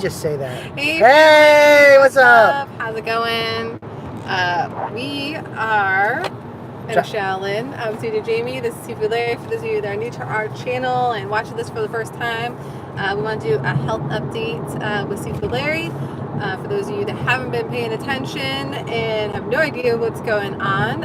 just say that. Hey, Hey, what's up? How's it going? We are Michelle Lynn. I'm Seafood Jamie. This is Seafood Larry. For those of you that are new to our channel and watching this for the first time, we want to do a health update with Seafood Larry. For those of you that haven't been paying attention and have no idea what's going on,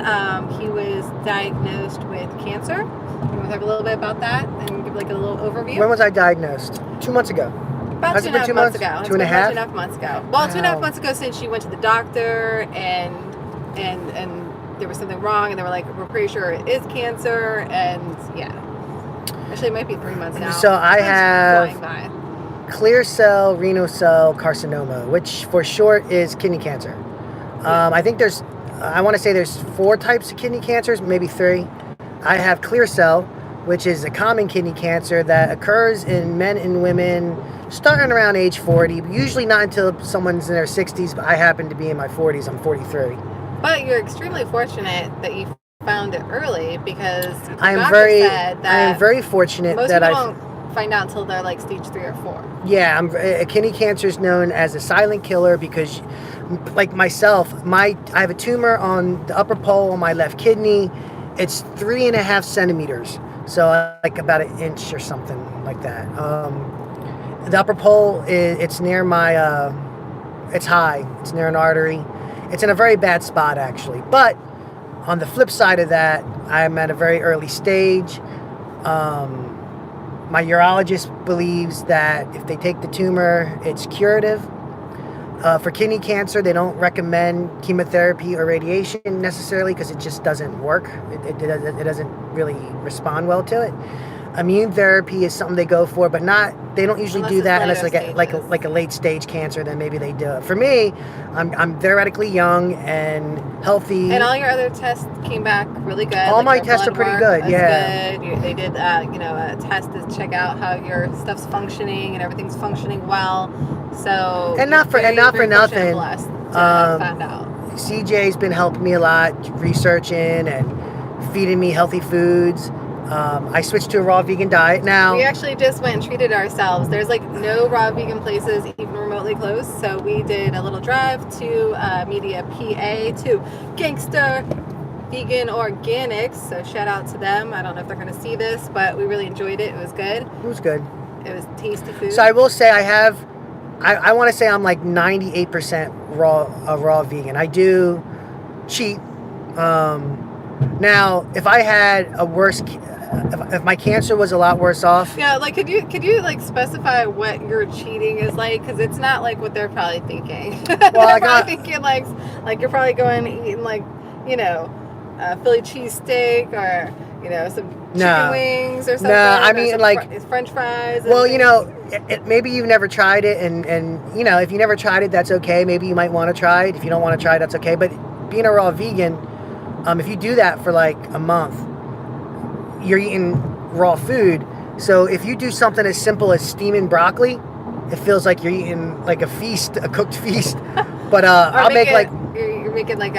he was diagnosed with cancer. You want to talk a little bit about that and give like a little overview? When was I diagnosed? 2 months ago. About Has two it and a been half 2 months ago. months? 2.5? 2.5 months ago. Well, Wow. 2.5 months ago since she went to the doctor and there was something wrong and they were like, we're pretty sure it is cancer, and yeah. Actually, it might be 3 months now. So I have flying by. clear cell renal cell carcinoma, which for short is kidney cancer. I think I want to say there's 4 types of kidney cancers, maybe 3. I have clear cell, which is a common kidney cancer that occurs in men and women starting around age 40, usually not until someone's in their 60s, but I happen to be in my 40s. I'm 43. But you're extremely fortunate that you found it early, because I am very fortunate most that people I don't find out until they're like stage 3 or 4. Yeah, kidney cancer is known as a silent killer because, like myself, I have a tumor on the upper pole on my left kidney. It's 3.5 centimeters, so like about 1 inch or something like that. The upper pole it's near my it's high. It's near an artery. It's in a very bad spot actually. But on the flip side of that, I'm at a very early stage. My urologist believes that if they take the tumor, it's curative. For kidney cancer, they don't recommend chemotherapy or radiation necessarily because it just doesn't work. It doesn't really respond well to it. Immune therapy is something they go for, but they don't usually do that unless like a late stage cancer. Then maybe they do it. For me, I'm theoretically young and healthy. And all your other tests came back really good. All my tests are pretty good. Yeah. Good. They did a test to check out how your stuff's functioning and everything's functioning well. So not for nothing. Blessed to find out. CJ's been helping me a lot, researching and feeding me healthy foods. I switched to a raw vegan diet now. We actually just went and treated ourselves. There's like no raw vegan places even remotely close, so we did a little drive to Media PA to Gangster Vegan Organics. So shout out to them. I don't know if they're going to see this, but we really enjoyed it. It was good. It was good. It was tasty food. So I will say I want to say I'm like 98% raw vegan. I do cheat. Now, if I had if my cancer was a lot worse off. Yeah, like could you like specify what your cheating is like? Because it's not like what they're probably thinking. Well, they're probably thinking like you're probably going and eating like Philly cheesesteak or some chicken wings or something. No, I mean like French fries. Well, maybe you've never tried it, and if you never tried it, that's okay. Maybe you might want to try it. If you don't want to try it, that's okay. But being a raw vegan, if you do that for like a month, you're eating raw food. So if you do something as simple as steaming broccoli, it feels like you're eating like a cooked feast. But you're making like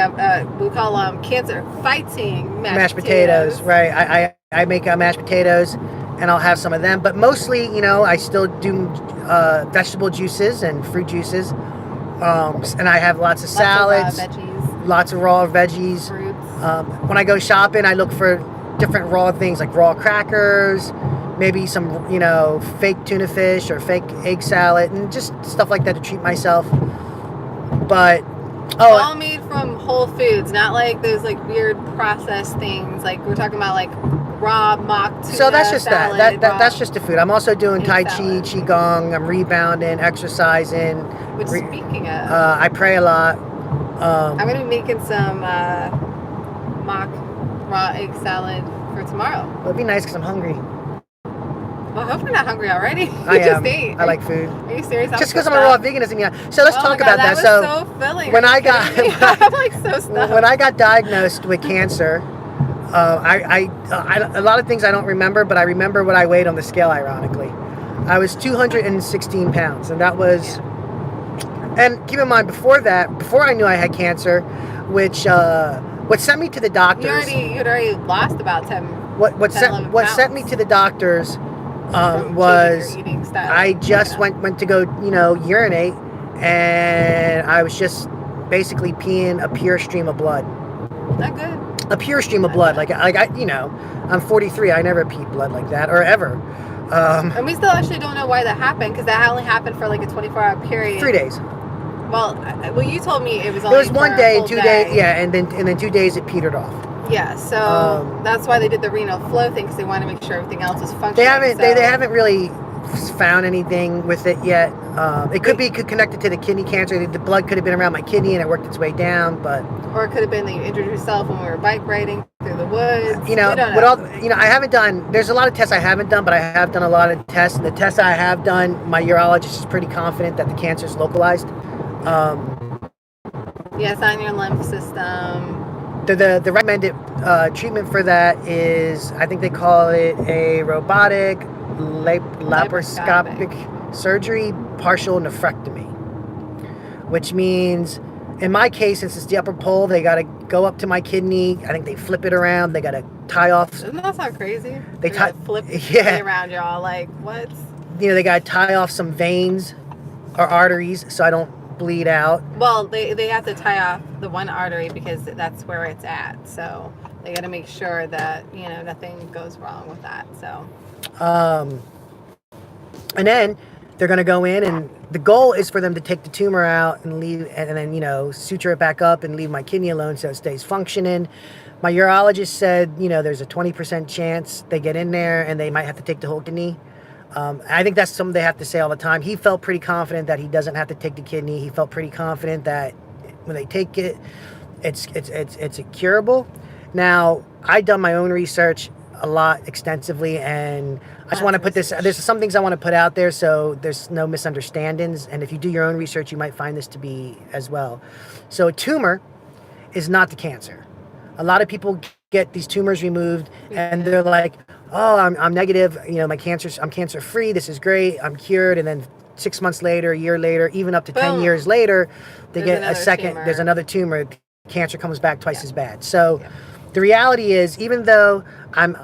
we call cancer fighting mashed potatoes. Right? I make mashed potatoes, and I'll have some of them. But mostly, I still do vegetable juices and fruit juices, and I have lots of salads, lots of raw veggies. Fruits. When I go shopping, I look for different raw things like raw crackers, maybe some fake tuna fish or fake egg salad, and just stuff like that to treat myself. But all made from whole foods, not like those like weird processed things. Like we're talking about like raw mock tuna. So that's just salad, that's just the food. I'm also doing Tai Chi, salad. Qigong. I'm rebounding, exercising. Which speaking of, I pray a lot. I'm gonna be making some mock raw egg salad for tomorrow. It'd be nice because I'm hungry. Well, I hope you're not hungry already. I am. Just ate. I like food. Are you serious? Just because I'm a raw vegan doesn't mean. So let's talk about that. Was so filling. When I got I'm like so stuffed. When I got diagnosed with cancer, I a lot of things I don't remember, but I remember what I weighed on the scale. Ironically, I was 216 pounds, and that was. And keep in mind, before I knew I had cancer, which what sent me to the doctors. You'd already lost about 10. What sent me to the doctors from was changing your eating style? I just went to go, urinate, and I was just basically peeing a pure stream of blood. Not good. A pure stream of blood, like I'm 43. I never peed blood like that, or ever. And we still actually don't know why that happened, because that only happened for like a 24-hour period. 3 days. Well, you told me it was It only was one for a day, full 2 days, yeah, and then 2 days it petered off. Yeah, so that's why they did the renal flow thing, because they wanted to make sure everything else was functioning. They haven't really found anything with it yet. It could be connected to the kidney cancer. The blood could have been around my kidney and it worked its way down, but or it could have been that you injured yourself when we were bike riding through the woods. We don't know. I haven't done. There's a lot of tests I haven't done, but I have done a lot of tests. The tests I have done, my urologist is pretty confident that the cancer is localized. Yeah, it's on your lymph system. The recommended treatment for that is, I think they call it a robotic laparoscopic surgery, partial nephrectomy, which means, in my case, since it's the upper pole, they got to go up to my kidney. I think they flip it around. They got to tie off. Doesn't that sound crazy? They flip it around. You're all like, what? They got to tie off some veins or arteries so I don't bleed out. Well, they have to tie off the one artery because that's where it's at. So they got to make sure that nothing goes wrong with that. So. And then they're going to go in, and the goal is for them to take the tumor out and leave, and then suture it back up and leave my kidney alone so it stays functioning. My urologist said there's a 20% chance they get in there and they might have to take the whole kidney. I think that's something they have to say all the time. He felt pretty confident that he doesn't have to take the kidney. He felt pretty confident that when they take it, it's curable. Now, I've done my own research a lot extensively, and I just want to put this. There's some things I want to put out there so there's no misunderstandings. And if you do your own research, you might find this to be as well. So a tumor is not the cancer. A lot of people get these tumors removed, and they're like, "Oh, I'm negative. I'm cancer free. This is great. I'm cured." And then 6 months later, a year later, even up to 10 years later, they get a second. Tumor. There's another tumor. Cancer comes back twice as bad. So the reality is, even though I'm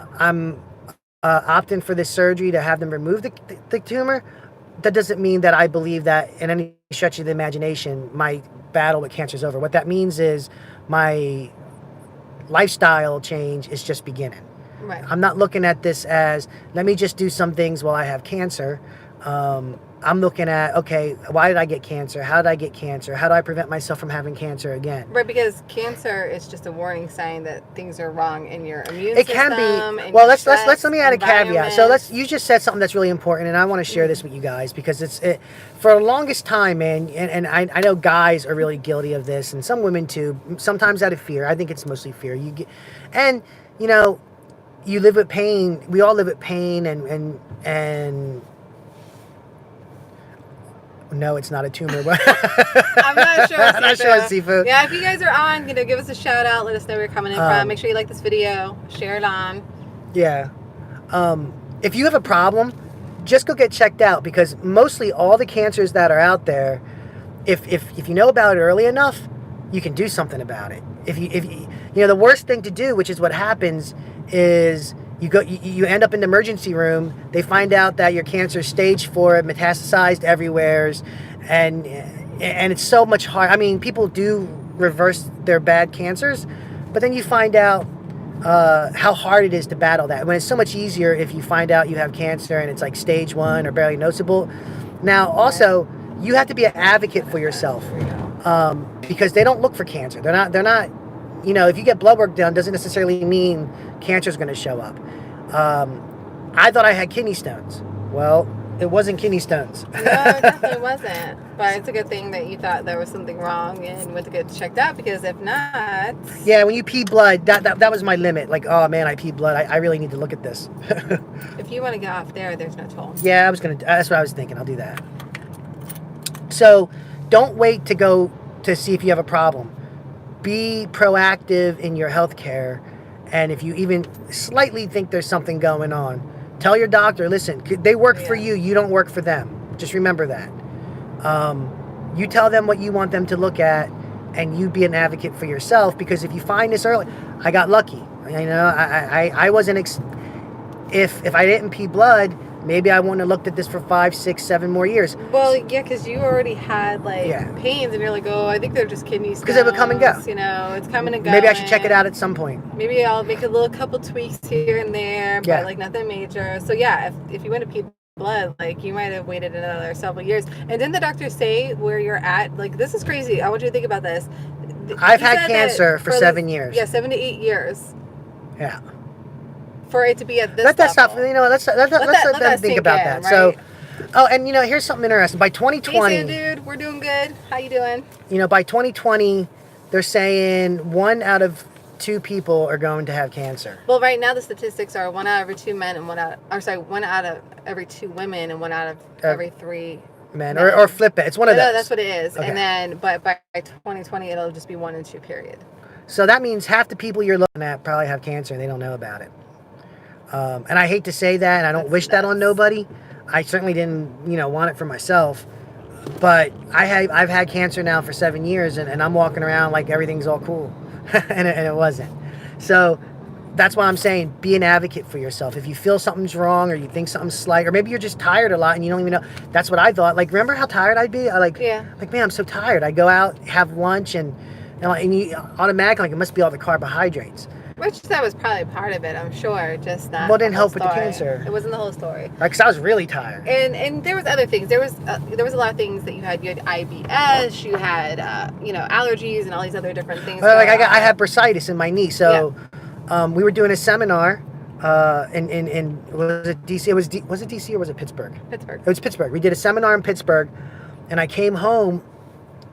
opting for this surgery to have them remove the tumor, that doesn't mean that I believe that in any stretch of the imagination my battle with cancer is over. What that means is my lifestyle change is just beginning. Right. I'm not looking at this as, let me just do some things while I have cancer. I'm looking at, okay, why did I get cancer? How did I get cancer? How do I prevent myself from having cancer again? Right, because cancer is just a warning sign that things are wrong in your immune system. It can be. Well, let me add a caveat. So you just said something that's really important, and I want to share this with you guys because for the longest time, man, and I know guys are really guilty of this, and some women too. Sometimes out of fear. I think it's mostly fear. You live with pain. We all live with pain, and no, it's not a tumor, but I'm not sure. I'm not sure it's seafood. Yeah, if you guys are on, give us a shout out. Let us know where you're coming in from. Make sure you like this video, share it on. Yeah. If you have a problem, just go get checked out, because mostly all the cancers that are out there, if you know about it early enough, you can do something about it. If the worst thing to do, which is what happens, is you end up in the emergency room. They find out that your cancer is stage 4, metastasized everywhere, and it's so much hard. I mean, people do reverse their bad cancers, but then you find out how hard it is to battle that. When it's so much easier if you find out you have cancer and it's like stage 1 or barely noticeable. Now, also, you have to be an advocate for yourself, because they don't look for cancer. They're not. If you get blood work done, doesn't necessarily mean cancer is going to show up. I thought I had kidney stones. Well, it wasn't kidney stones. No, it definitely wasn't. But it's a good thing that you thought there was something wrong and went to get checked out, because if not... Yeah, when you pee blood, that was my limit. Like, oh man, I peed blood. I really need to look at this. If you want to get off there's no toll. Yeah, that's what I was thinking. I'll do that. So, don't wait to go to see if you have a problem. Be proactive in your health care, and if you even slightly think there's something going on, tell your doctor, listen, they work for you, you don't work for them. Just remember that. You tell them what you want them to look at, and you be an advocate for yourself, because if you find this early, I got lucky. I wasn't, if I didn't pee blood, maybe I wouldn't have looked at this for 5, 6, 7 more years. Well, yeah, because you already had like Yeah. pains, and you're like, oh, I think they're just kidney stones. Because they would come and go. You know, it's coming and going. Maybe I should check it out at some point. Maybe I'll make a little couple tweaks here and there, but Yeah. like nothing major. So yeah, if you went to pee blood, like you might have waited another several years. And didn't the doctor say where you're at? Like, this is crazy. I want you to think about this. I've He had said cancer that for 7 years. Yeah, 7 to 8 years Yeah. for it to be at this Let that level. stop. You know, let's let them think sink about in, that. right? So, oh, and you know, here's something interesting. By 2020, Hey, dude, we're doing good. How you doing? you know, by 2020, they're saying 1 out of 2 people are going to have cancer. Well, right now the statistics are 1 out of every 2 men and 1 out of every 2 women and 1 out of every 3 Men, or flip it. It's one of those. No, that's what it is. Okay. And then, but by 2020, it'll just be 1 and 2, period. So that means half the people you're looking at probably have cancer and they don't know about it. And I hate to say that, and I don't That's wish that on nuts. nobody. I certainly didn't, you know, want it for myself. But I've had cancer now for 7 years, and I'm walking around like everything's all cool, and it wasn't. So that's why I'm saying be an advocate for yourself. If you feel something's wrong, or you think something's slight, or maybe you're just tired a lot and you don't even know. That's what I thought. Like, remember how tired I'd be? Like, man, I'm so tired. I go out, have lunch, and you automatically, like, it must be all the carbohydrates. Which that was probably part of it, I'm sure. Just not. Well, it didn't the whole help with the story. cancer. It wasn't the whole story. Right, because I was really tired. And there was other things. There was a lot of things that you had. You had IBS. You had allergies and all these other different things. Well, like I had bursitis in my knee, so we were doing a seminar in was it DC? Was it DC or was it Pittsburgh? Pittsburgh. It was Pittsburgh. We did a seminar in Pittsburgh, and I came home,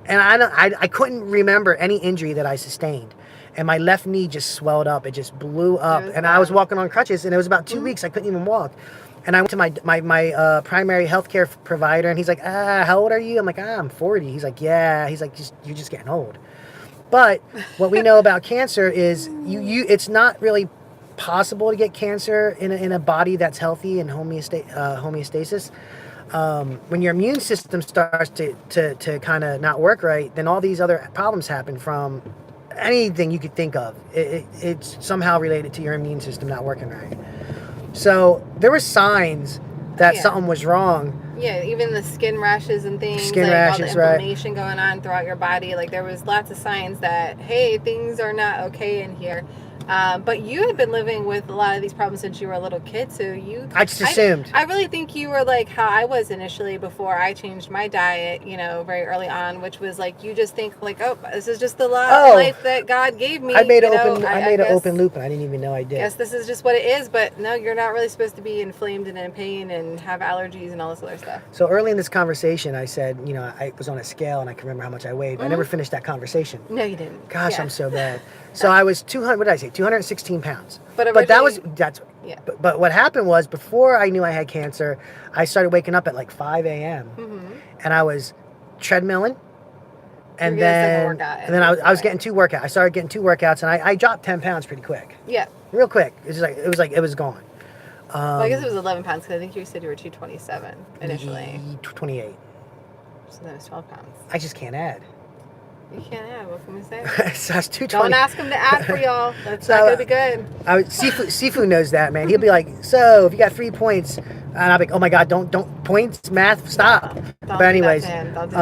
and I couldn't remember any injury that I sustained, and my left knee just swelled up. It just blew up, and I was walking on crutches, and it was about 2 weeks. I couldn't even walk. And I went to my primary healthcare provider, and he's like, how old are you? I'm like, I'm 40. He's like, yeah. He's like, you're just getting old. But what we know about cancer is it's not really possible to get cancer in a body that's healthy and homeostasis. When your immune system starts to kind of not work right, then all these other problems happen from anything you could think of. It's somehow related to your immune system not working right. So there were signs that something was wrong. Yeah, even the skin rashes and things. Skin like rashes, all the inflammation going on throughout your body. Like, there was lots of signs that, hey, things are not okay in here. But you had been living with a lot of these problems since you were a little kid, so I just assumed. I really think you were like how I was initially before I changed my diet, very early on, which was like, you just think like, oh, this is just the life that God gave me. I made an open loop, and I didn't even know I did. Guess this is just what it is, but no, you're not really supposed to be inflamed and in pain and have allergies and all this other stuff. So early in this conversation, I said, I was on a scale, and I can remember how much I weighed. But I never finished that conversation. No, you didn't. Gosh, I'm so bad. So I was 200. What did I say? 216 pounds. But what happened was, before I knew I had cancer, I started waking up at like 5 a.m. And I was treadmilling, and then I was getting 2 workouts. I started getting 2 workouts, and I dropped 10 pounds pretty quick. Yeah. Real quick. It was gone. Well, I guess it was 11 pounds because I think you said you were 227 initially. 28. So that was 12 pounds. I just can't add. You can't add. What can we say? So that's 220. Don't ask him to add for y'all. That's not gonna be good. Sifu knows that, man. He'll be like, so if you got 3 points, and I'll be like, oh my god, don't points, math, stop. But anyways, Don't do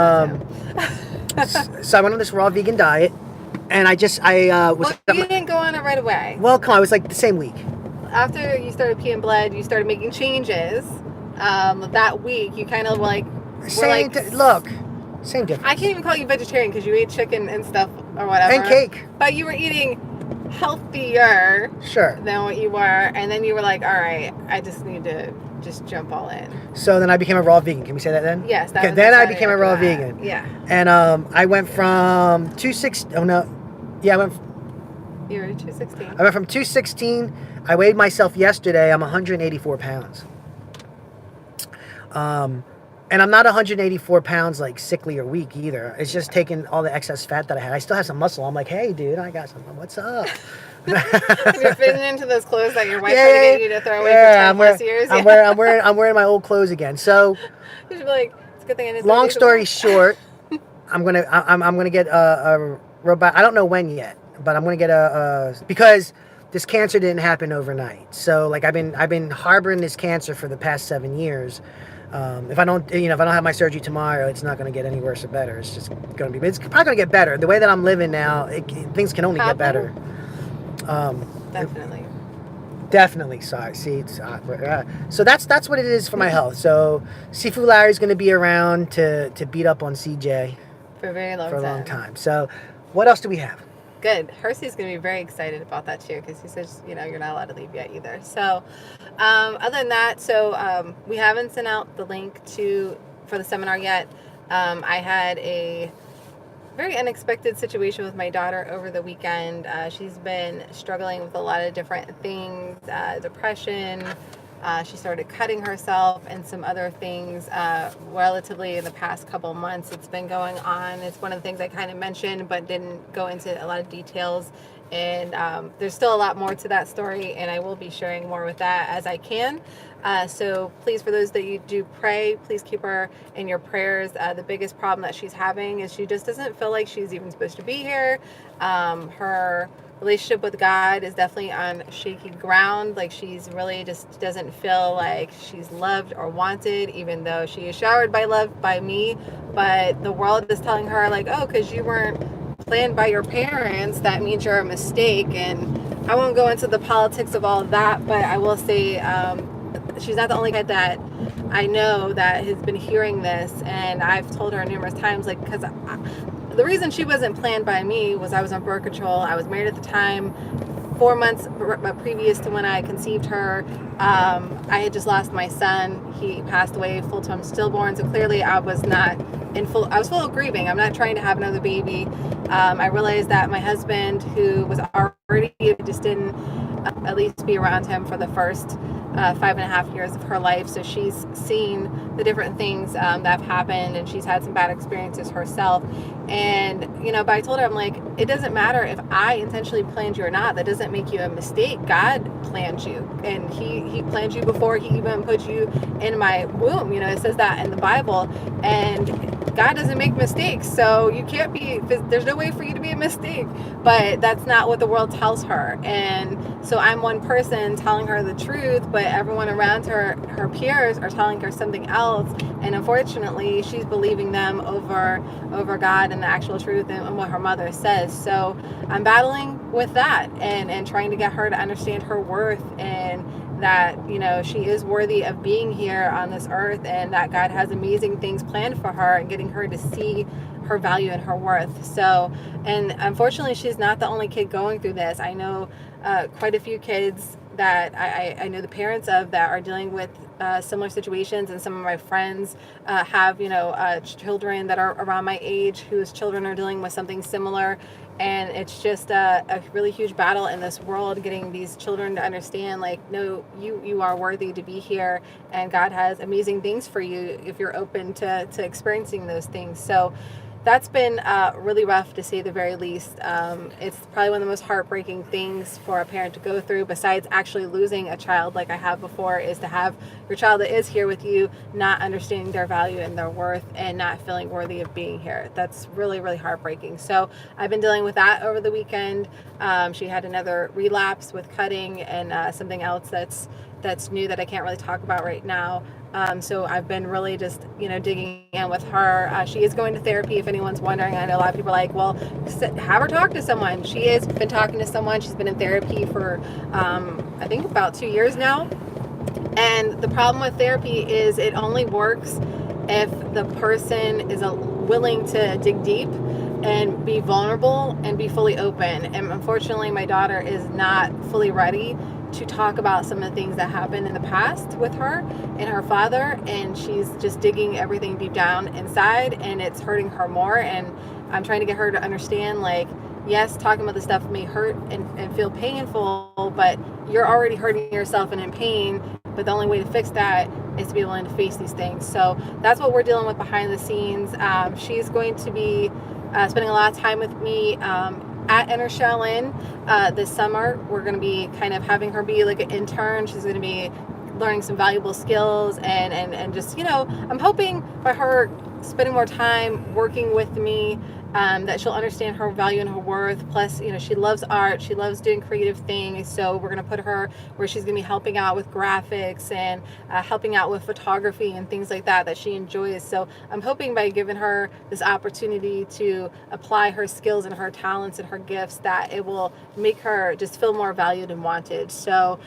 that so I went on this raw vegan diet, and I was. Well, you didn't go on it right away. Well, come on, it was like the same week. After you started peeing blood, you started making changes. That week, you kind of like Same difference. I can't even call you vegetarian because you ate chicken and stuff or whatever. And cake. But you were eating healthier than what you were. And then you were like, all right, I just need to just jump all in. So then I became a raw vegan. Can we say that then? Yes. Then I became a raw vegan. Yeah. And I went from 216. Oh, no. Yeah, You were 216. I went from 216. I weighed myself yesterday. I'm 184 pounds. And I'm not 184 pounds like sickly or weak either. It's just taking all the excess fat that I had. I still have some muscle. I'm like, hey, dude, I got something. What's up? You're fitting into those clothes that your wife tried to get you to throw away for 10 plus years. I'm wearing my old clothes again. So, you should be like, it's a good thing I didn't. Long story short, I'm gonna get a robot. I don't know when yet, but I'm gonna get because this cancer didn't happen overnight. So like I've been harboring this cancer for the past 7 years. If I don't have my surgery tomorrow, it's not going to get any worse or better. It's just going to be. It's probably going to get better. The way that I'm living now, things can only get better. Definitely. Definitely. Sorry. See, so that's what it is for my health. So Sifu Larry's going to be around to beat up on CJ for a very long time. So what else do we have? Good. Hersey's going to be very excited about that too, because he says, you're not allowed to leave yet either. So, other than that, we haven't sent out the link for the seminar yet. I had a very unexpected situation with my daughter over the weekend. She's been struggling with a lot of different things, depression. She started cutting herself and some other things relatively in the past couple months. It's been going on. It's one of the things I kind of mentioned but didn't go into a lot of details. And there's still a lot more to that story, and I will be sharing more with that as I can. So please, for those that you do pray, please keep her in your prayers. The biggest problem that she's having is she just doesn't feel like she's even supposed to be here. Her relationship with God is definitely on shaky ground. Like she's really just doesn't feel like she's loved or wanted, even though she is showered by love by me. But the world is telling her like, oh, because you weren't planned by your parents, that means you're a mistake. And I won't go into the politics of all of that, but I will say she's not the only kid that I know that has been hearing this. And I've told her numerous times, like, because the reason she wasn't planned by me was I was on birth control. I was married at the time. 4 months previous to when I conceived her, I had just lost my son. He passed away full-term stillborn. So clearly I was full of grieving. I'm not trying to have another baby. I realized that my husband, who was already, just didn't at least be around him for the first 5.5 years of her life. So she's seen the different things that have happened, and she's had some bad experiences herself. And, but I told her, I'm like, it doesn't matter if I intentionally planned you or not. That doesn't make you a mistake. God planned you, and he planned you before he even put you in my womb. It says that in the Bible, and God doesn't make mistakes. So you can't there's no way for you to be a mistake. But that's not what the world tells her. And so I'm one person telling her the truth, but everyone around her, her peers, are telling her something else. And unfortunately, she's believing them over God and the actual truth and what her mother says. So I'm battling with that and trying to get her to understand her worth, and that she is worthy of being here on this earth, and that God has amazing things planned for her, and getting her to see her value and her worth. So, and unfortunately, she's not the only kid going through this. I know quite a few kids that I know the parents of that are dealing with similar situations, and some of my friends have children that are around my age whose children are dealing with something similar. And it's just a really huge battle in this world, getting these children to understand, like, no, you are worthy to be here, and God has amazing things for you if you're open to experiencing those things. So that's been really rough, to say the very least. It's probably one of the most heartbreaking things for a parent to go through, besides actually losing a child like I have before, is to have your child that is here with you not understanding their value and their worth, and not feeling worthy of being here. That's really, really heartbreaking. So I've been dealing with that over the weekend. She had another relapse with cutting, and something else that's new that I can't really talk about right now. So I've been really just, digging in with her. She is going to therapy, if anyone's wondering. I know a lot of people are like, well, have her talk to someone. She has been talking to someone. She's been in therapy for, I think, about 2 years now. And the problem with therapy is it only works if the person is willing to dig deep and be vulnerable and be fully open. And unfortunately, my daughter is not fully ready to talk about some of the things that happened in the past with her and her father, and she's just digging everything deep down inside, and it's hurting her more. And I'm trying to get her to understand, like, yes, talking about this stuff may hurt and feel painful, but you're already hurting yourself and in pain. But the only way to fix that is to be willing to face these things. So that's what we're dealing with behind the scenes. She's going to be spending a lot of time with me at Inner Shaolin this summer. We're going to be kind of having her be like an intern. She's going to be learning some valuable skills and just, I'm hoping by her spending more time working with me, that she'll understand her value and her worth. Plus, she loves art. She loves doing creative things. So we're going to put her where she's going to be helping out with graphics and helping out with photography and things like that she enjoys. So I'm hoping by giving her this opportunity to apply her skills and her talents and her gifts, that it will make her just feel more valued and wanted. So,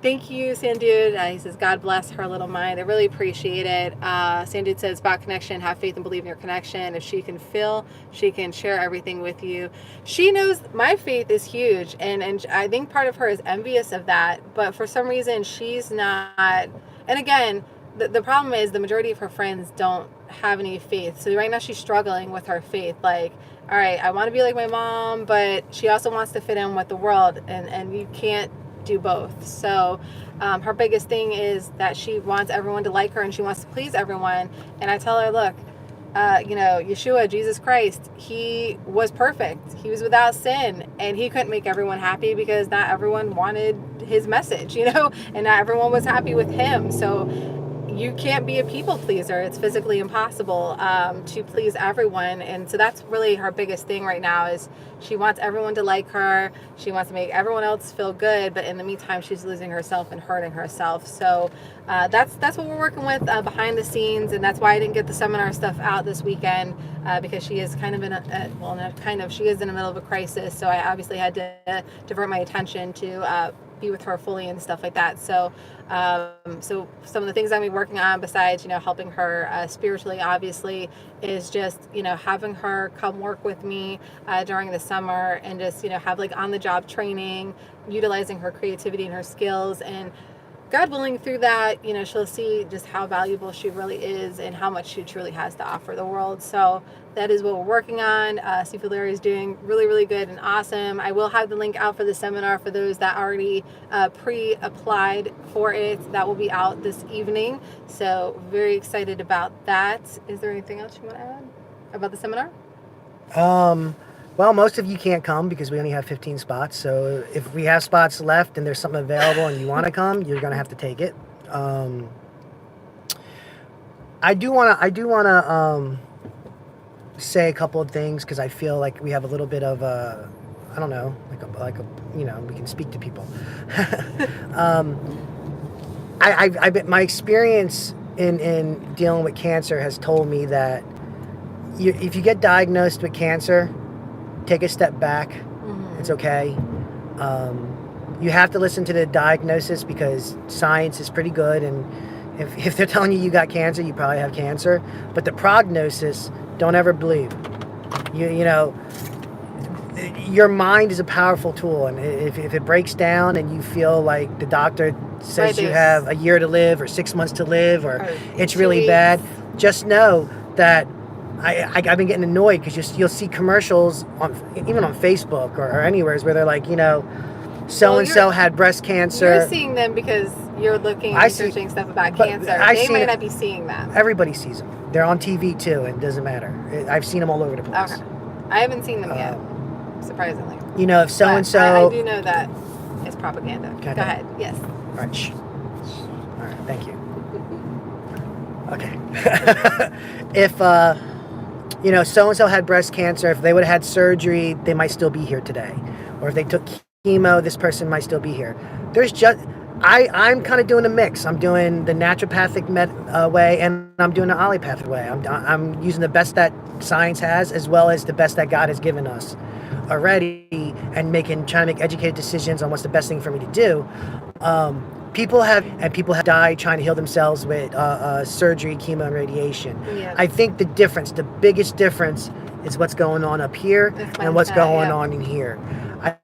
thank you, Sandude. He says, God bless her little mind. I really appreciate it. Sandude says, about connection, have faith and believe in your connection. If she can feel, she can share everything with you. She knows my faith is huge. And I think part of her is envious of that. But for some reason, she's not. And again, the problem is the majority of her friends don't have any faith. So right now she's struggling with her faith. Like, all right, I want to be like my mom, but she also wants to fit in with the world. And you can't do both. So her biggest thing is that she wants everyone to like her and she wants to please everyone. And I tell her, look, Yeshua, Jesus Christ, he was perfect. He was without sin, and he couldn't make everyone happy because not everyone wanted his message, and not everyone was happy with him. So you can't be a people pleaser. It's physically impossible to please everyone. And so that's really her biggest thing right now, is she wants everyone to like her. She wants to make everyone else feel good. But in the meantime, she's losing herself and hurting herself. So that's what we're working with behind the scenes. And that's why I didn't get the seminar stuff out this weekend, because she is kind of she is in the middle of a crisis. So I obviously had to divert my attention to be with her fully and stuff like that. So so some of the things I'm working on, besides helping her spiritually, obviously, is just having her come work with me during the summer, and just have like on the job training, utilizing her creativity and her skills, and God willing, through that, she'll see just how valuable she really is and how much she truly has to offer the world. So that is what we're working on. Seafood Larry is doing really, really good and awesome. I will have the link out for the seminar for those that already pre-applied for it. That will be out this evening. So very excited about that. Is there anything else you want to add about the seminar? Well, most of you can't come because we only have 15 spots. So if we have spots left and there's something available and you want to come, you're going to have to take it. I do want to say a couple of things, because I feel like we have a little bit of I don't know, we can speak to people. My experience in dealing with cancer has told me that if you get diagnosed with cancer, take a step back. Mm-hmm. It's okay. You have to listen to the diagnosis, because science is pretty good, and if they're telling you got cancer, you probably have cancer. But the prognosis, don't ever believe. Your mind is a powerful tool, and if it breaks down and you feel like the doctor says you have a year to live or 6 months to live, or it's really bad, just know that I've been getting annoyed, because you'll see commercials even on Facebook or anywhere where they're like, so-and-so had breast cancer. You're seeing them because you're looking and researching stuff about cancer. They might not be seeing them. Everybody sees them. They're on TV too, and it doesn't matter. I've seen them all over the place. Okay. I haven't seen them yet, surprisingly. If so-and-so... I do know that it's propaganda. Go ahead. Yes. All right. Shh. All right. Thank you. Okay. If... so-and-so had breast cancer, if they would have had surgery, they might still be here today. Or if they took chemo, this person might still be here. I'm kind of doing a mix. I'm doing the naturopathic way, and I'm doing the allopathic way. I'm using the best that science has, as well as the best that God has given us already, and trying to make educated decisions on what's the best thing for me to do. People have died trying to heal themselves with surgery, chemo, and radiation. Yeah. I think the biggest difference is what's going on up here and what's going on in here. I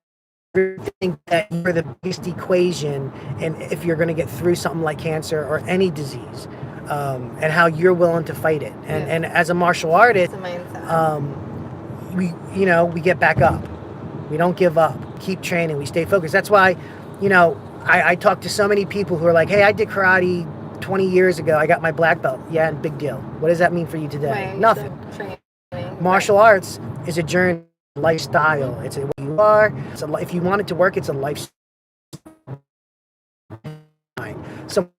think that you're the biggest equation, and if you're going to get through something like cancer or any disease, and how you're willing to fight it. And as a martial artist, we get back up. We don't give up. Keep training. We stay focused. That's why, I talk to so many people who are like, hey, I did karate 20 years ago. I got my black belt. Yeah, big deal. What does that mean for you today? Right, nothing. Martial arts is a journey, lifestyle. It's what you are. If you want it to work, it's a lifestyle. So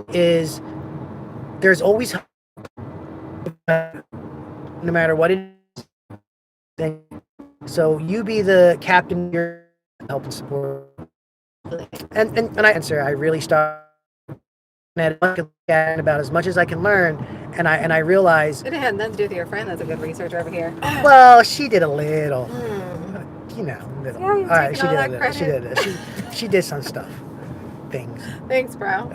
there's always no matter what it is. So you be the captain, you're help and support. And I answer, I really start at about as much as I can learn, and I realize It had nothing to do with your friend. That's a good researcher over here. well, she did a little, you know, little. See how you're All right, taking all that she did a little. She did some stuff, things. Thanks, bro.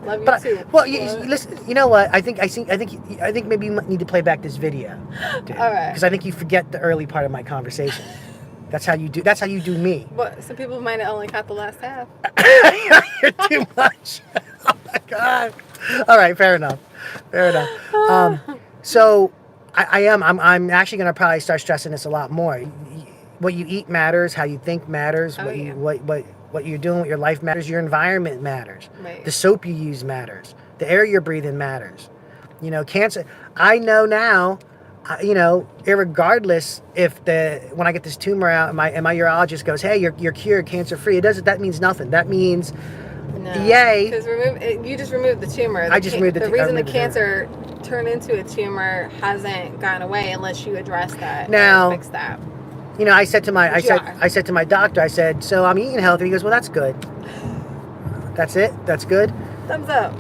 Love you But too. well, you listen. You know what? I think maybe you need to play back this video, All right. because I think you forget the early part of my conversation. That's how you do. That's how you do me. But some people might have only caught the last half. You're too much. Oh my god. All right, fair enough. So I'm actually gonna probably start stressing this a lot more. What you eat matters. How you think matters. Oh, yeah. What you're doing with your life matters. Your environment matters. Right. The soap you use matters. The air you're breathing matters. You know, cancer. I know now. You know, irregardless if when I get this tumor out, and my urologist goes, "Hey, you're cured, cancer free." That means nothing. That means, No. yay. Because you just removed the tumor. I just removed the reason the tumor. cancer turned into a tumor hasn't gone away unless you address that Now, and fix that. You know, I said to my doctor, I said, so I'm eating healthy. He goes, well, that's good. That's it. That's good. Thumbs up.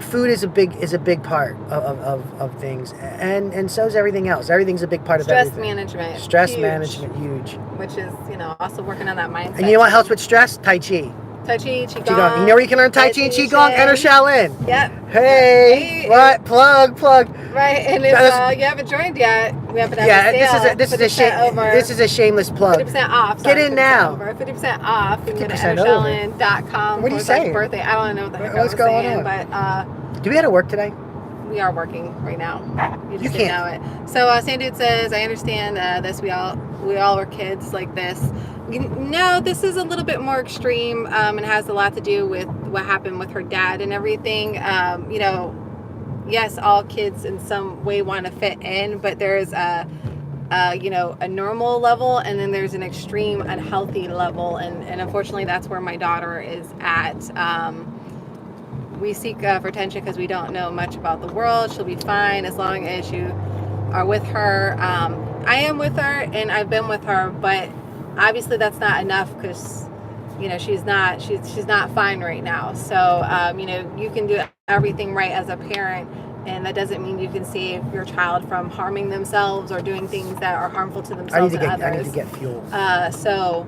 Food is a big part of things, and so is everything else. Everything's a big part of everything. Management. Stress huge, management, huge. Which is, you know, also working on that mindset. And you know what helps with stress? Tai Chi. Tai Chi, Qigong. Qigong. You know where you can learn Tai Chi and Qigong? Enter Shaolin. Yep. Hey, what? Plug. Right, and if you haven't joined yet, we have an this is a shameless plug. 50% off. Get in now. 50% off. You can go to 50% entershaolin.com. What are you saying? Birthday. I don't know what the heck What's I was going saying, on? but Do we have to work today? we are working right now. You just You didn't can't. know it. So Sandude says, I understand this. We all were kids like this. No, this is a little bit more extreme, and has a lot to do with what happened with her dad and everything. You know, yes, all kids in some way want to fit in, but there's a normal level, and then there's an extreme unhealthy level, and unfortunately that's where my daughter is at. We seek for attention because we don't know much about the world. She'll be fine as long as you are with her. I am with her, and I've been with her, but obviously that's not enough because, you know, she's not fine right now. So you know, you can do everything right as a parent, and that doesn't mean you can save your child from harming themselves or doing things that are harmful to themselves and others. I need to get fuel. So,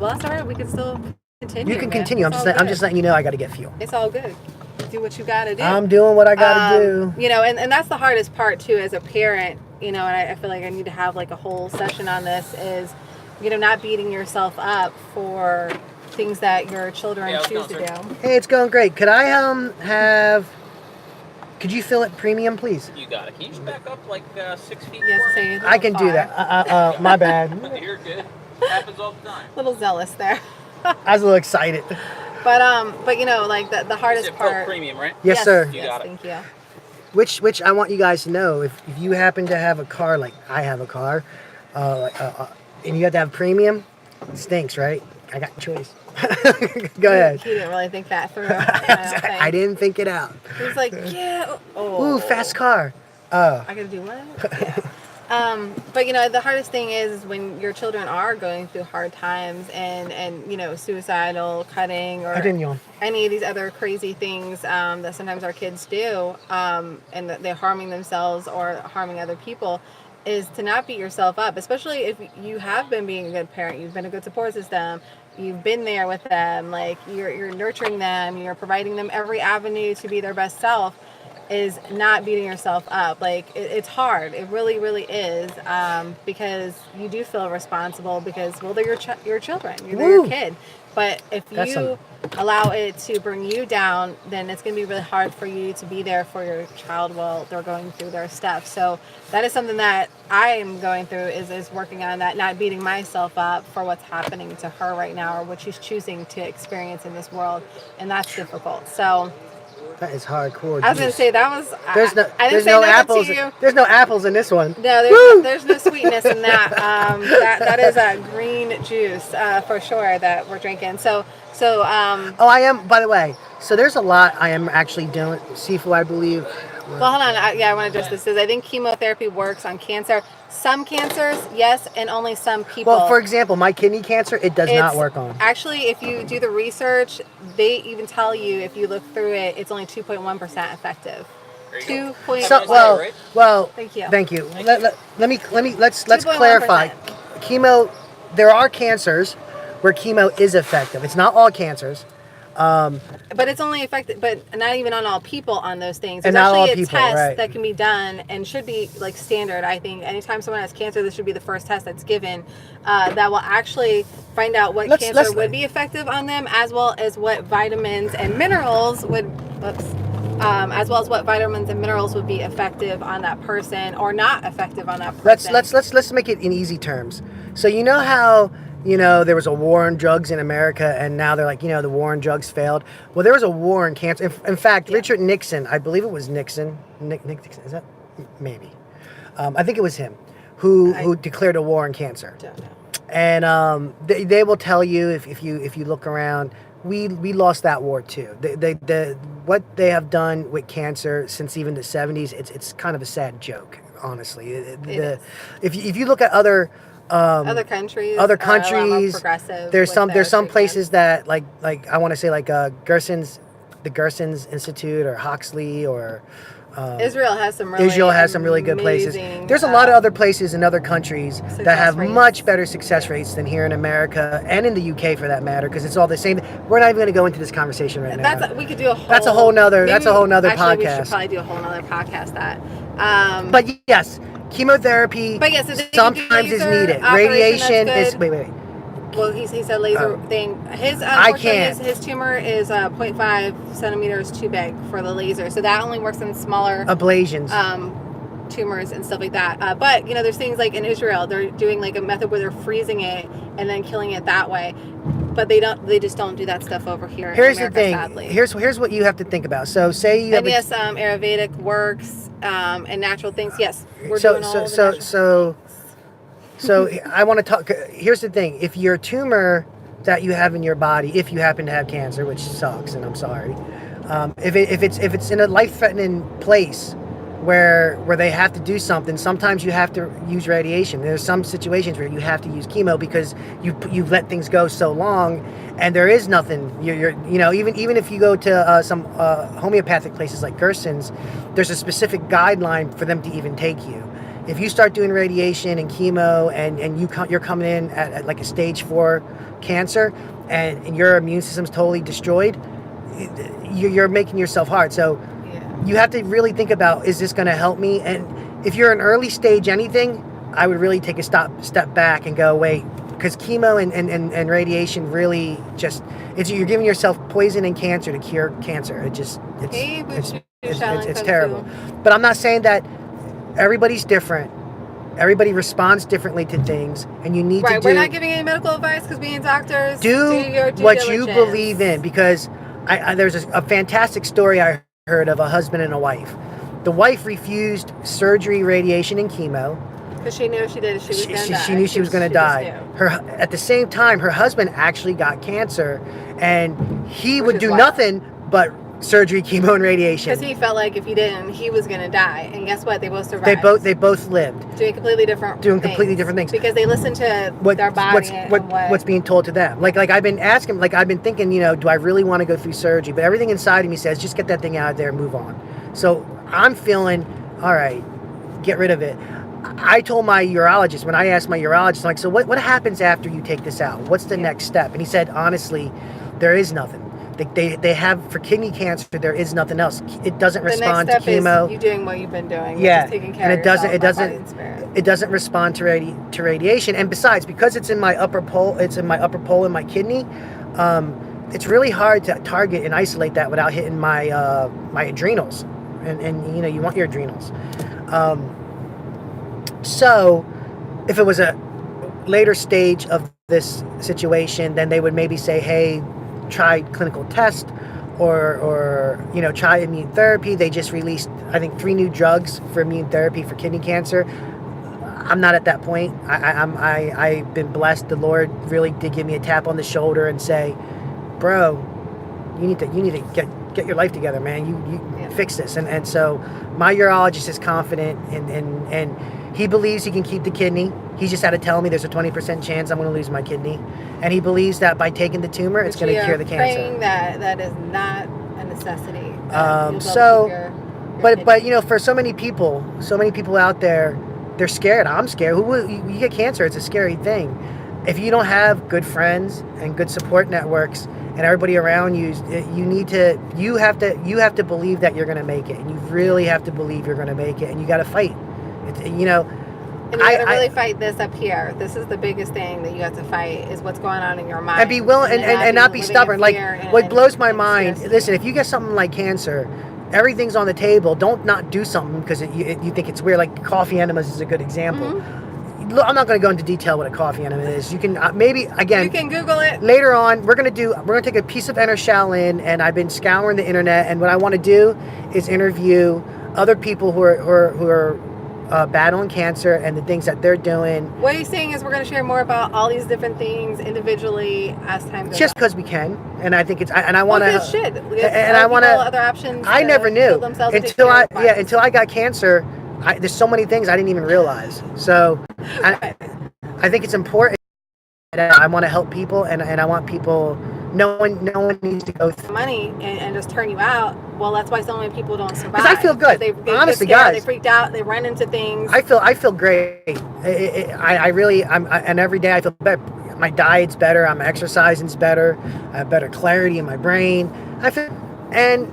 well, that's all right. We can still continue. You can man. continue. I'm just letting you know I got to get fuel. It's all good. Do what you got to do. I'm doing what I got to do. You know, and that's the hardest part too as a parent. You know, and I feel like I need to have like a whole session on this. Is, you know, not beating yourself up for things that your children choose to do. Hey, it's going great. Could I have? Could you fill it premium, please? You got it. Can you just back up like 6 feet? Yes, for me? I can do that. My bad. You're good. Happens all the time. A little zealous there. I was a little excited. But you know, like the hardest It's Pro part. Premium, right? Yes, sir. You Yes, got it. thank you. Which I want you guys to know, if you happen to have a car like I have a car, and you have to have premium, it stinks, right? I got a choice. Go ahead. He didn't really think that through. I didn't think it out. He was like, yeah. Oh. Ooh, fast car. Oh. I gotta do what? Yeah. But you know, the hardest thing is when your children are going through hard times and you know, suicidal, cutting, or I didn't yawn. any of these other crazy things that sometimes our kids do, and that they're harming themselves or harming other people, is to not beat yourself up, especially if you have been being a good parent, you've been a good support system, you've been there with them, like you're nurturing them, you're providing them every avenue to be their best self. Is not beating yourself up. Like it's hard. It really, really is, because you do feel responsible because, well, they're your children. They're your kid. But if you allow it to bring you down, then it's going to be really hard for you to be there for your child while they're going through their stuff. So that is something that I am going through is working on that, not beating myself up for what's happening to her right now or what she's choosing to experience in this world. And that's difficult. So That is hardcore. I was gonna say that was. There's no. I There's didn't say no nothing apples. to you. There's no apples in this one. No, there's no sweetness in that. That is a green juice for sure that we're drinking. So. Oh, I am. By the way, so there's a lot I am actually doing. Sifu, I believe. Well, hold on. I want to address this. I think chemotherapy works on cancer. Some cancers, yes, and only some people. Well, for example, my kidney cancer, it does not work on. Actually, if you do the research, they even tell you, if you look through it, it's only 2.1% effective. 2.1%. So, well, Thank you. Let's 2.1%. clarify. Chemo, there are cancers where chemo is effective. It's not all cancers. But it's only effective, but not even on all people on those things. There's And not all actually a people, test right. that can be done and should be like standard. I think anytime someone has cancer, this should be the first test that's given that will actually find out what cancer would be effective on them, as well as what vitamins and minerals would. As well as what vitamins and minerals would be effective on that person or not effective on that person. Let's make it in easy terms. So you know how there was a war on drugs in America, and now they're like, the war on drugs failed. Well, there was a war on cancer. In fact, Richard Nixon, I believe it was Nixon. Nick Nixon, is that maybe? I think it was him who declared a war on cancer. Don't know. And they will tell you if you look around. We lost that war too. What they have done with cancer since even the 70s, it's kind of a sad joke, honestly. If you look at other countries, other are a lot more countries, progressive there's with their some places treatments. that like I want to say like Gerson's, the Gerson's Institute or Huxley or Israel has some really good places. amazing, There's a lot of other places in other countries that have rates. much better success rates than here in America and in the UK for that matter, because it's all the same. We're not even going to go into this conversation right now. We could do a whole. That's a whole nother podcast. We should probably do a whole nother podcast But yes, chemotherapy so sometimes is needed. Radiation is wait. Well, he said laser thing. I can't. His tumor is 0.5 centimeters too big for the laser, so that only works in smaller ablations. Tumors and stuff like that. But there's things like in Israel, they're doing like a method where they're freezing it and then killing it that way. But they just don't do that stuff over here. Here's in America, the thing. Sadly. Here's what you have to think about. So say you have yes, Ayurvedic works and natural things. Yes, we're doing all the natural So I want to talk. Here's the thing: if your tumor that you have in your body, if you happen to have cancer, which sucks, and I'm sorry, if it's in a life-threatening place where they have to do something, sometimes you have to use radiation. There's some situations where you have to use chemo because you've let things go so long, and there is nothing. Even if you go to some homeopathic places like Gerson's, there's a specific guideline for them to even take you. If you start doing radiation and chemo and you're coming in at like a stage 4 cancer and your immune system's totally destroyed, you're making yourself hard. So you have to really think about, is this going to help me? And if you're an early stage anything, I would really take a step back and go, wait, because chemo and radiation really just, you're giving yourself poison and cancer to cure cancer. It's terrible. But I'm not saying that. Everybody's different. Everybody responds differently to things, and you need to do. We're not giving any medical advice because being doctors do your due what diligence. you believe in. Because there's a fantastic story I heard of a husband and a wife. The wife refused surgery, radiation, and chemo because she knew if she did it, she was going to die. She knew she was going to die. At the same time, her husband actually got cancer, and he would do nothing but surgery, chemo, and radiation. Because he felt like if he didn't, he was going to die. And guess what? They both survived. They both lived. Doing completely different things. Because they listened to their body what's being told to them. Like I've been asking, I've been thinking, do I really want to go through surgery? But everything inside of me says, just get that thing out of there and move on. So I'm feeling, all right, get rid of it. I told my urologist, when I asked my urologist, I'm like, so what happens after you take this out? What's the next step? And he said, honestly, there is nothing. They have, for kidney cancer, there is nothing else. It doesn't respond to chemo. The next step is you doing what you've been doing. Yeah, taking care and of yourself, it doesn't respond to radiation. And besides, because it's in my upper pole, in my kidney. It's really hard to target and isolate that without hitting my adrenals, and you want your adrenals. So, if it was a later stage of this situation, then they would maybe say, hey, try clinical test or try immune therapy. They just released, I think, 3 new drugs for immune therapy for kidney cancer. I'm not at that point. I've been blessed. The Lord really did give me a tap on the shoulder and say, bro, you need to get your life together, man. You Yeah. fix this. And so my urologist is confident and he believes he can keep the kidney. He's just had to tell me there's a 20% chance I'm going to lose my kidney. And he believes that by taking the tumor, it's Which going to we cure are the cancer. praying that is not a necessity. But you know, for so many people out there, they're scared. I'm scared. You get cancer, it's a scary thing. If you don't have good friends and good support networks and everybody around you, you have to believe that you're going to make it, and you really have to believe you're going to make it, and you got to fight. And you got to really fight this up here. This is the biggest thing that you have to fight, is what's going on in your mind. And be willing and not be stubborn. Like what blows my mind. stress. Listen, if you get something like cancer, everything's on the table. Don't not do something because you think it's weird. Like coffee enemas is a good example. Mm-hmm. Look, I'm not going to go into detail what a coffee enema is. You can maybe again. You can Google it. Later on, we're gonna take a piece of Shaolin, and I've been scouring the internet. And what I want to do is interview other people who are battling cancer and the things that they're doing. What he's saying is we're going to share more about all these different things individually as time goes Just on. because we can, and I think it's and I want to. Well, it should. And I want to. Other options. I never knew until I until I got cancer. There's so many things I didn't even realize. So I think it's important. I want to help people, and I want people. No one needs to go through money and just turn you out. Well, that's why so many people don't survive. Because I feel good. They Honestly, get scared, guys, they freaked out. They run into things. I feel great. I really and every day I feel better. My diet's better. I'm exercising's better. I have better clarity in my brain. I feel, and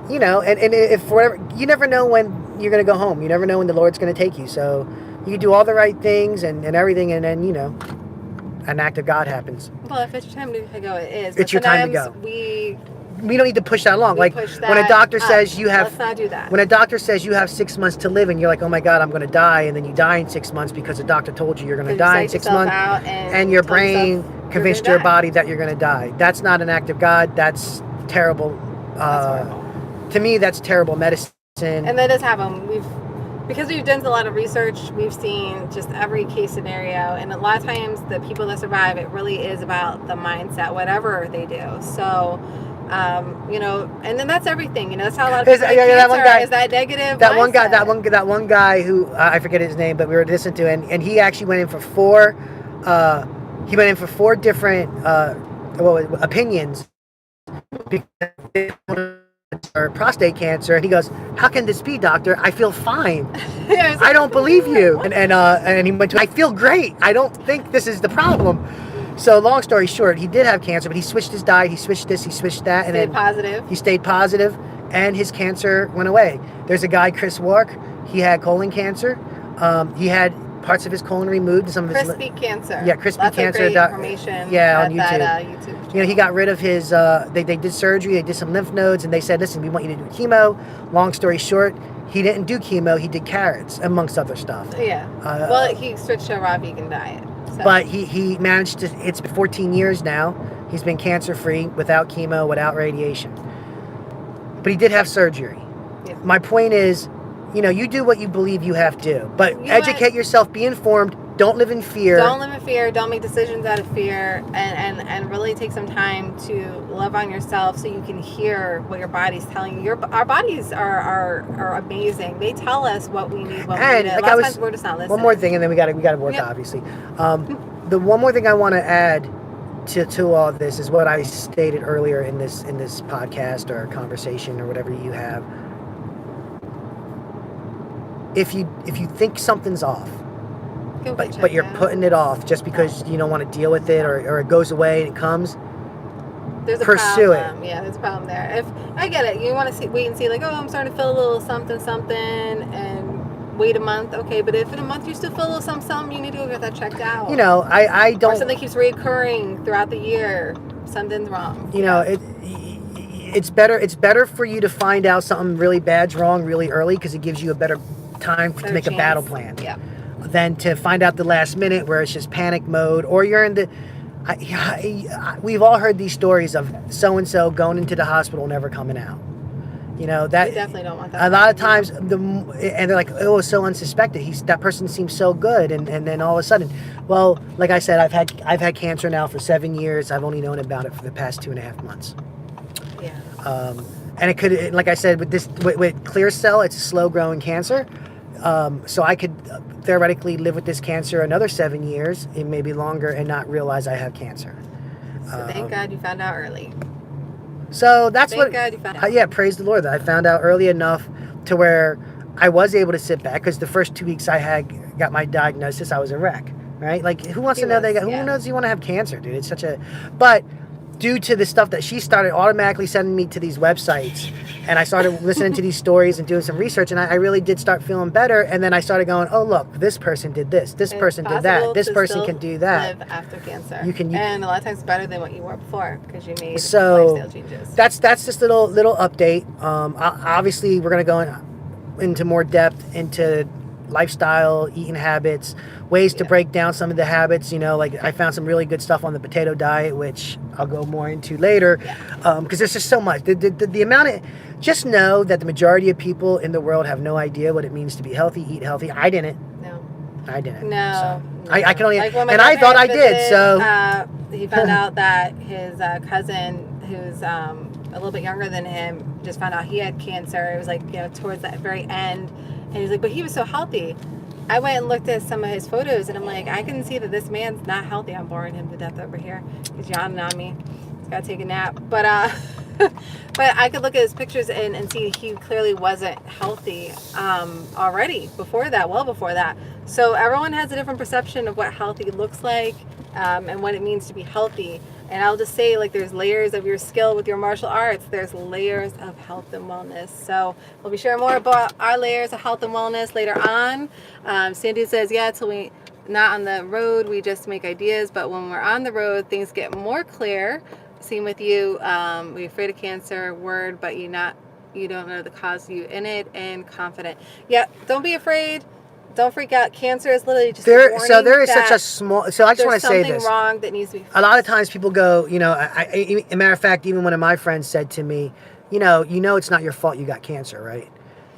you know, and if for whatever, you never know when you're gonna go home. You never know when the Lord's gonna take you. So you do all the right things and everything, and then an act of God happens. Well, if it's your time to go, it is. It's your time to go. We don't need to push that along. Like when a doctor says you have, let's not do that. When a doctor says you have 6 months to live, and you're like, oh my God, I'm going to die, and then you die in 6 months because the doctor told you you're going to die in 6 months, and your brain convinced your body that you're going to die. That's not an act of God. That's terrible. To me, that's terrible medicine. And that does happen. Because we've done a lot of research, we've seen just every case scenario, and a lot of times the people that survive, it really is about the mindset, whatever they do. So, and then that's everything. That's how a lot of people get cancer, is that negative mindset. That one guy who I forget his name, but we were listening to, and he actually went in for four different opinions because or prostate cancer, and he goes, how can this be, doctor? I feel fine. I don't believe you. And he went to, I feel great. I don't think this is the problem. So long story short, he did have cancer, but he switched his diet, he switched this, he switched that, and then positive. He stayed positive, and his cancer went away. There's a guy, Chris Wark, he had colon cancer. He had parts of his colon removed. Some of his crispy cancer. Yeah, crispy cancer. Great information. Yeah, on YouTube. That, YouTube he got rid of his. They did surgery. They did some lymph nodes, and they said, "Listen, we want you to do chemo." Long story short, he didn't do chemo. He did carrots, amongst other stuff. Yeah. Well, he switched to a raw vegan diet. So. But he managed to. It's been 14 years now. He's been cancer free, without chemo, without radiation. But he did have surgery. Yeah. My point is, you do what you believe you have to, but educate yourself, be informed, don't live in fear. Don't live in fear, don't make decisions out of fear, and really take some time to love on yourself so you can hear what your body's telling you. Our bodies are amazing. They tell us what we need, what we need. A lot of times we're just not listening. One more thing, and then we got to work, obviously. The one more thing I want to add to all this is what I stated earlier in this podcast or conversation or whatever you have. If you think something's off, but you're putting it off just because you don't want to deal with it, or it goes away and it comes, pursue it. Yeah, there's a problem there. If I get it, you want to wait and see, like, oh, I'm starting to feel a little something, and wait a month, okay. But if in a month you still feel a little something, you need to go get that checked out. I don't. Or something keeps reoccurring throughout the year, something's wrong. It's better for you to find out something really bad's wrong really early, because it gives you a better time to make a battle plan. Yeah. Than to find out the last minute where it's just panic mode, or you're in the. We've all heard these stories of so and so going into the hospital, never coming out. That we definitely don't want that. A lot of times, and they're like, "Oh, it's so unsuspected. That person seems so good," and then all of a sudden, well, like I said, I've had cancer now for 7 years. I've only known about it for the past 2.5 months. Yeah. And it could, like I said, with clear cell, it's a slow growing cancer. So I could theoretically live with this cancer another 7 years, and maybe longer, and not realize I have cancer. So thank God you found out early. So that's Thank God you found out. yeah, praise the Lord that I found out early enough to where I was able to sit back, because the first 2 weeks I got my diagnosis, I was a wreck, right? Like, who wants to know who knows you want to have cancer, dude? It's but due to the stuff that she started automatically sending me to these websites, and I started listening to these stories and doing some research, and I really did start feeling better. And then I started going, oh, look, this person did this person did that, this person can do that. Live after cancer. And a lot of times better than what you were before, because you made so lifestyle changes. That's just a little update. Obviously we're going to go into more depth into lifestyle, eating habits, ways to break down some of the habits. Like I found some really good stuff on the potato diet, which I'll go more into later, because there's just so much. The amount of, just know that the majority of people in the world have no idea what it means to be healthy, eat healthy. I didn't. I didn't. No. So I can only, like when my and I thought I grandparents did. So he found out that his cousin, who's a little bit younger than him, just found out he had cancer. It was like, towards that very end. And he's like, but he was so healthy. I went and looked at some of his photos, and I'm like, I can see that this man's not healthy. I'm boring him to death over here. He's yawning on me. He's got to take a nap. But but I could look at his pictures and see he clearly wasn't healthy already before that, well before that. So everyone has a different perception of what healthy looks like and what it means to be healthy. And I'll just say, like, there's layers of your skill with your martial arts. There's layers of health and wellness. So we'll be sharing more about our layers of health and wellness later on. Sandy says, till we not on the road, we just make ideas. But when we're on the road, things get more clear. Same with you. We're afraid of cancer, word, but you don't know the cause, you in it, and confident. Yeah, don't be afraid. Don't freak out. Cancer is literally just there is such a small. So I just want to say this. There's something wrong that needs to be fixed. A lot of times people go, a matter of fact, even one of my friends said to me, it's not your fault you got cancer, right?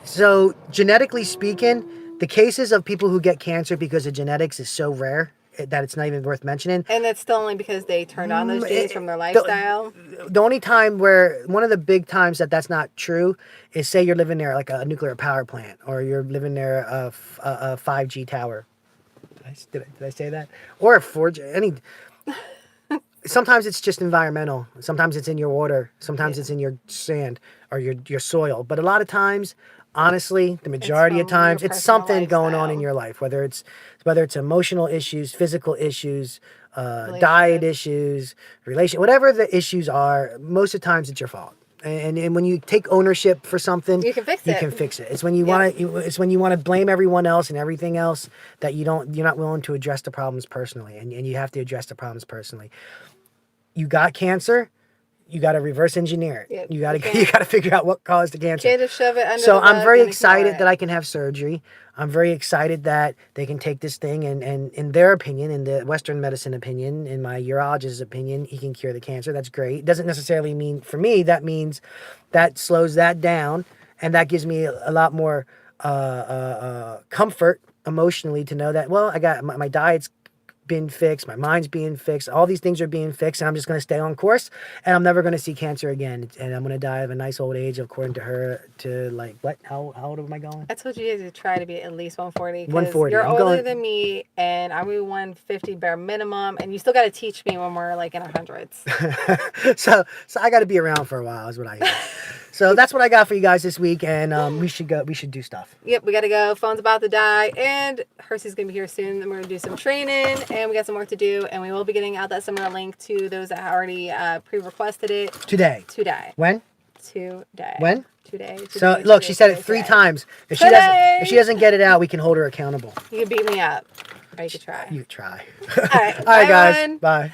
So genetically speaking, the cases of people who get cancer because of genetics is so rare that it's not even worth mentioning. And that's still only because they turned on those genes from their lifestyle. The only time where, one of the big times that's not true is, say you're living near like a nuclear power plant, or you're living near a 5G tower. Did I say that? Or a 4G, sometimes it's just environmental. Sometimes it's in your water. Sometimes it's in your sand or your soil. But a lot of times, honestly, the majority of times, it's something going on in your life, whether it's emotional issues, physical issues, diet issues, whatever the issues are. Most of the times, it's your fault. And when you take ownership for something, you can fix it. You can fix it. It's when you want to. It's when you want to blame everyone else and everything else that you're not willing to address the problems personally, and you have to address the problems personally. You got cancer. You got to reverse engineer it. Yep, you got to figure out what caused the cancer. Can't just shove it under so the I'm very rug excited that I can have surgery. I'm very excited that they can take this thing and in their opinion, in the Western medicine opinion, in my urologist's opinion, he can cure the cancer. That's great. It doesn't necessarily mean, for me, that means that slows that down, and that gives me a lot more comfort emotionally to know that, well, I got my diet's been fixed, my mind's being fixed, all these things are being fixed, and I'm just going to stay on course, and I'm never going to see cancer again, and I'm going to die of a nice old age, according to her, to like, what, how old am I going? I told you to try to be at least 140. 140. You're older than me, and I'm 150 bare minimum, and you still got to teach me when we're like in our hundreds. so I got to be around for a while, is what I hear. So that's what I got for you guys this week, and we should do stuff. Yep, we got to go. Phone's about to die, and Hersey's going to be here soon. Then we're going to do some training, and we got some work to do, and we will be getting out that seminar link to those that already pre-requested it. Today. When? Today. When? Today. So look, she said it 3 times. If she doesn't get it out, we can hold her accountable. You can beat me up, or you can try. You try. All right. All right, guys. Everyone. Bye.